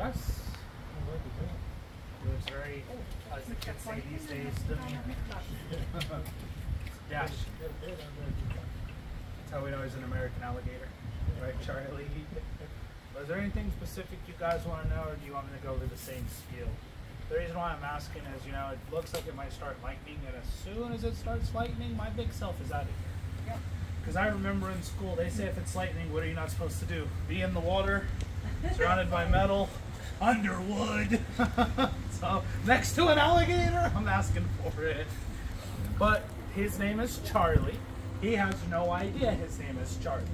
Yes. It was very, as the kids say these days, dash. That's how we know he's an American alligator. Right, Charlie? Was there anything specific you guys want to know, or do you want me to go over the same spiel? The reason why I'm asking is, you know, it looks like it might start lightning, and as soon as it starts lightning, my big self is out of here. Because I remember in school, they say if it's lightning, what are you not supposed to do? Be in the water, surrounded by metal, under wood. So, next to an alligator, I'm asking for it. But his name is Charlie. He has no idea his name is Charlie.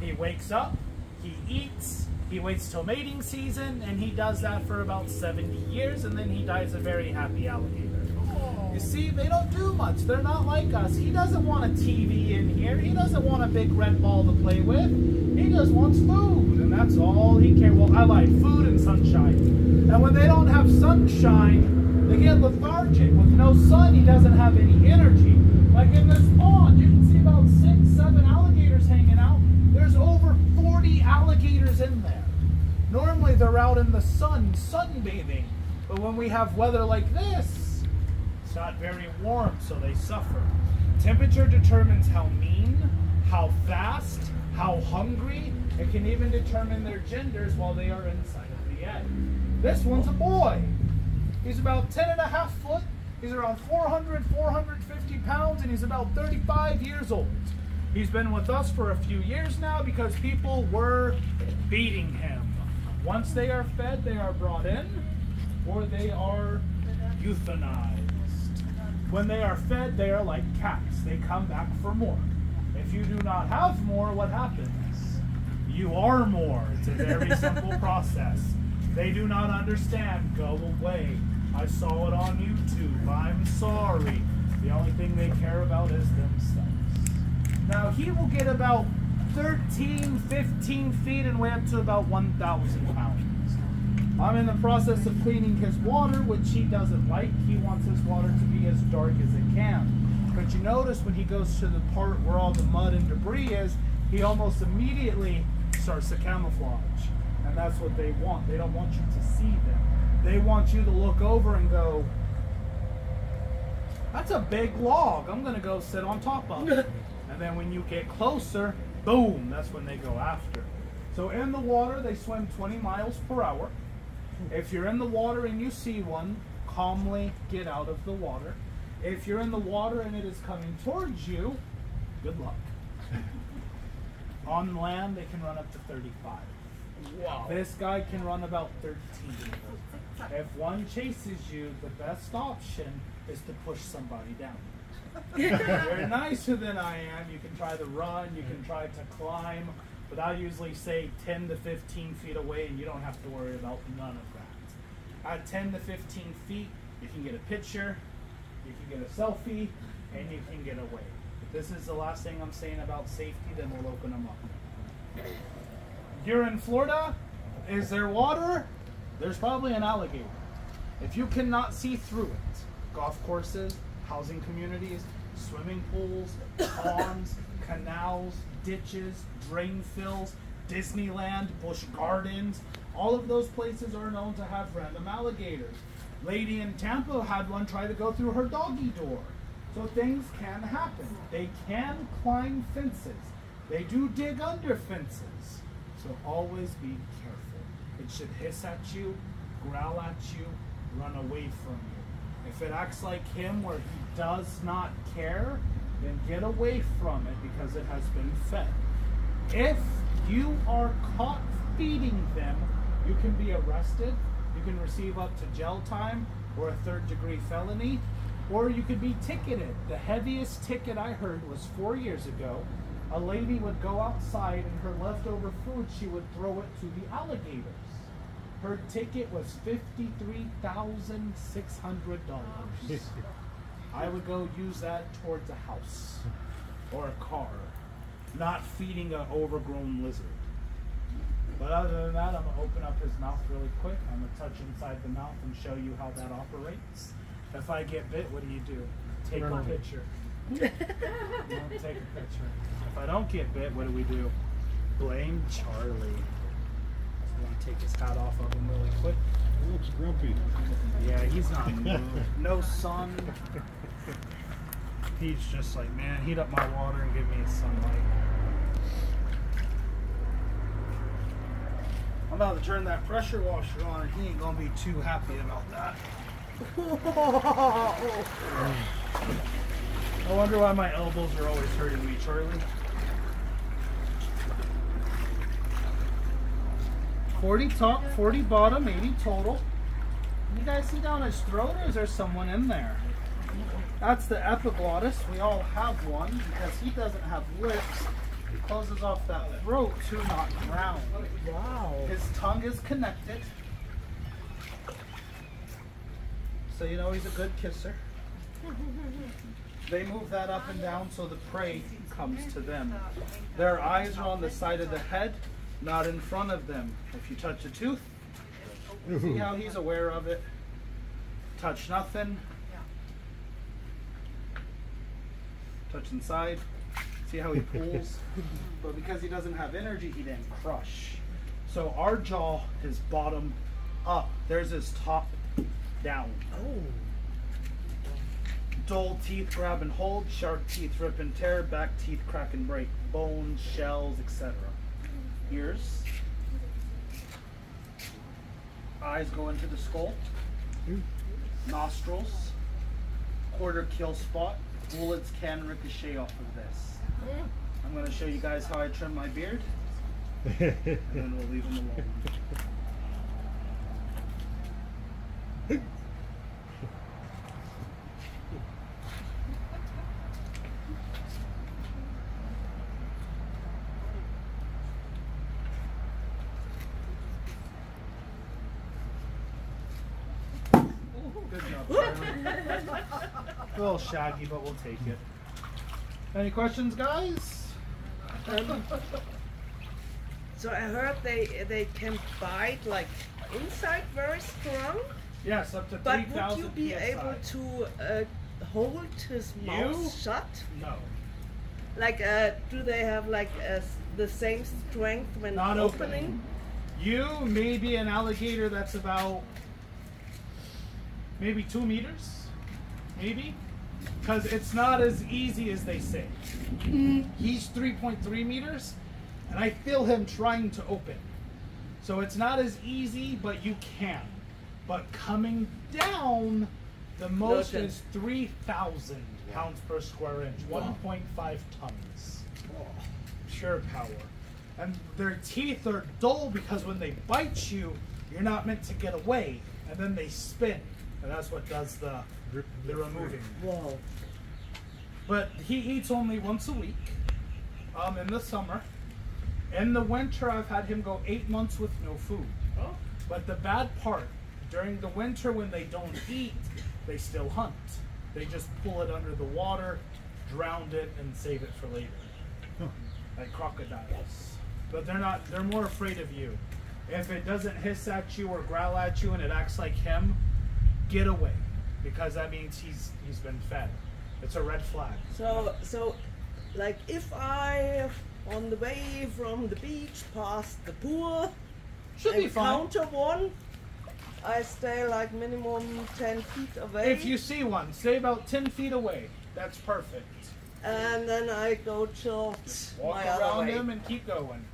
He wakes up, he eats, he waits till mating season, and he does that for about 70 years, and then he dies a very happy alligator. You see, they don't do much. They're not like us. He doesn't want a TV in here. He doesn't want a big red ball to play with. He just wants food, and that's all he cares. Well, I lied. Food and sunshine. And when they don't have sunshine, they get lethargic. With no sun, he doesn't have any energy. Like in this pond, you can see about 6, 7 alligators hanging out. There's over 40 alligators in there. Normally, they're out in the sun, sunbathing. But when we have weather like this, it's not very warm, so they suffer. Temperature determines how mean, how fast, how hungry. It can even determine their genders while they are inside of the egg. This one's a boy. He's about 10.5 foot. He's around 400, 450 pounds, and he's about 35 years old. He's been with us for a few years now because people were feeding him. Once they are fed, they are brought in, or they are euthanized. When they are fed, they are like cats. They come back for more. If you do not have more, what happens? You are more. It's a very simple process. They do not understand. Go away. I saw it on YouTube. I'm sorry. The only thing they care about is themselves. Now, he will get about 13, 15 feet and weigh up to about 1,000 pounds. I'm in the process of cleaning his water, which he doesn't like. He wants his water to be as dark as it can. But you notice when he goes to the part where all the mud and debris is, he almost immediately starts to camouflage. And that's what they want. They don't want you to see them. They want you to look over and go, that's a big log. I'm going to go sit on top of it. And then when you get closer, boom, that's when they go after. So in the water, they swim 20 miles per hour. If you're in the water and you see one, calmly get out of the water. If you're in the water and it is coming towards you, good luck. On land, they can run up to 35. Wow. This guy can run about 13. If one chases you, the best option is to push somebody down. You're nicer than I am. You can try to run, you can try to climb, but I usually say 10 to 15 feet away, and you don't have to worry about none of that. At 10 to 15 feet, you can get a picture, you can get a selfie, and you can get away. If this is the last thing I'm saying about safety, then we'll open them up. You're in Florida. Is there water? There's probably an alligator. If you cannot see through it, golf courses, housing communities, swimming pools, ponds, canals, ditches, drain fills, Disneyland, Busch Gardens, all of those places are known to have random alligators. Lady in Tampa had one try to go through her doggy door. So things can happen. They can climb fences. They do dig under fences. So always be careful. It should hiss at you, growl at you, run away from you. If it acts like him where he does not care, then get away from it because it has been fed. If you are caught feeding them, you can be arrested. You can receive up to jail time or a 3rd-degree felony, or you could be ticketed. The heaviest ticket I heard was 4 years ago. A lady would go outside and her leftover food, she would throw it to the alligators. Her ticket was $53,600. I would go use that towards a house or a car, not feeding an overgrown lizard. But other than that, I'm going to open up his mouth really quick. I'm going to touch inside the mouth and show you how that operates. If I get bit, what do? Take a picture. Take a picture. If I don't get bit, what do? Blame Charlie. take his hat off of him really quick. He looks grumpy. Yeah, he's not no sun. He's just like, man, heat up my water and give me sunlight. I'm about to turn that pressure washer on and he ain't gonna be too happy about that. I wonder why my elbows are always hurting me, Charlie. 40 top, 40 bottom, 80 total. You guys see down his throat, or is there someone in there? That's the epiglottis. We all have one because he doesn't have lips. He closes off that throat to not drown. Wow. His tongue is connected. So you know he's a good kisser. They move that up and down so the prey comes to them. Their eyes are on the side of the head, not in front of them. If you touch a tooth, see how he's aware of it. Touch nothing. Touch inside. See how he pulls? But because he doesn't have energy, he didn't crush. So our jaw is bottom up. There's his top down. Oh. Dull teeth grab and hold, sharp teeth rip and tear, back teeth crack and break, bones, shells, etc. Ears. Eyes go into the skull. Nostrils. Quarter kill spot. Bullets can ricochet off of this. I'm going to show you guys how I trim my beard. And then we'll leave him alone. Good job, Charlie. A little shaggy, but we'll take it. Any questions, guys? So I heard they can bite like inside very strong. Yes, up to 3,000 But would you be able to hold his mouth shut? No. Like, do they have like the same strength when Not opening? You may be an alligator that's about maybe 2 meters, maybe, because it's not as easy as they say. He's 3.3 meters, and I feel him trying to open. So it's not as easy, but you can. But coming down, the most is 3,000 pounds per square inch, 1.5 tons. Pure power. And their teeth are dull because when they bite you, you're not meant to get away, and then they spin. And that's what does the removing. Whoa. But he eats only once a week in the summer. In the winter, I've had him go 8 months with no food. Oh. But the bad part, during the winter when they don't eat, they still hunt. They just pull it under the water, drown it, and save it for later. Huh. Like crocodiles. But they're more afraid of you. If it doesn't hiss at you or growl at you and it acts like him, get away. Because that means he's been fed. It's a red flag. So like if I on the way from the beach past the pool should be fine. Encounter one, I stay like minimum 10 feet away. If you see one, stay about 10 feet away. That's perfect. And then I go chill Walk my around other way. them and keep going.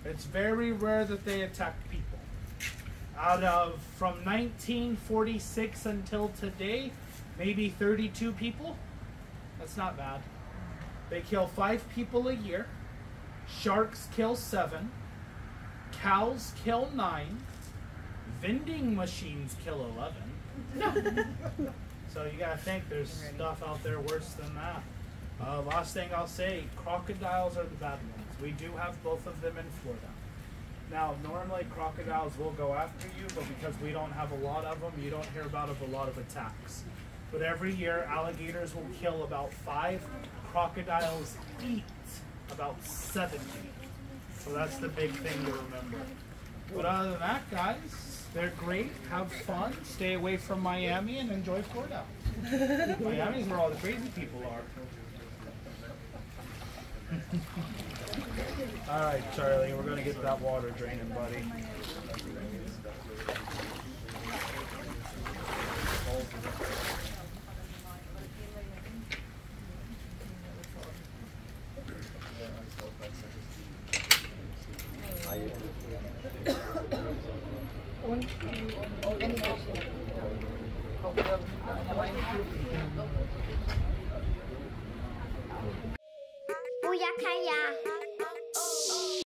It's very rare that they attack people. From 1946 until today, maybe 32 people. That's not bad. They kill 5 people a year. Sharks kill 7. Cows kill 9. Vending machines kill 11. So you gotta think there's stuff out there worse than that. Last thing I'll say, crocodiles are the bad ones. We do have both of them in Florida. Now, normally crocodiles will go after you, but because we don't have a lot of them, you don't hear about a lot of attacks. But every year, alligators will kill about 5. Crocodiles eat about 70. So that's the big thing to remember. But other than that, guys, they're great. Have fun. Stay away from Miami and enjoy Florida. Miami's where all the crazy people are. All right, Charlie, we're going to get that water draining, buddy. Booyakaya.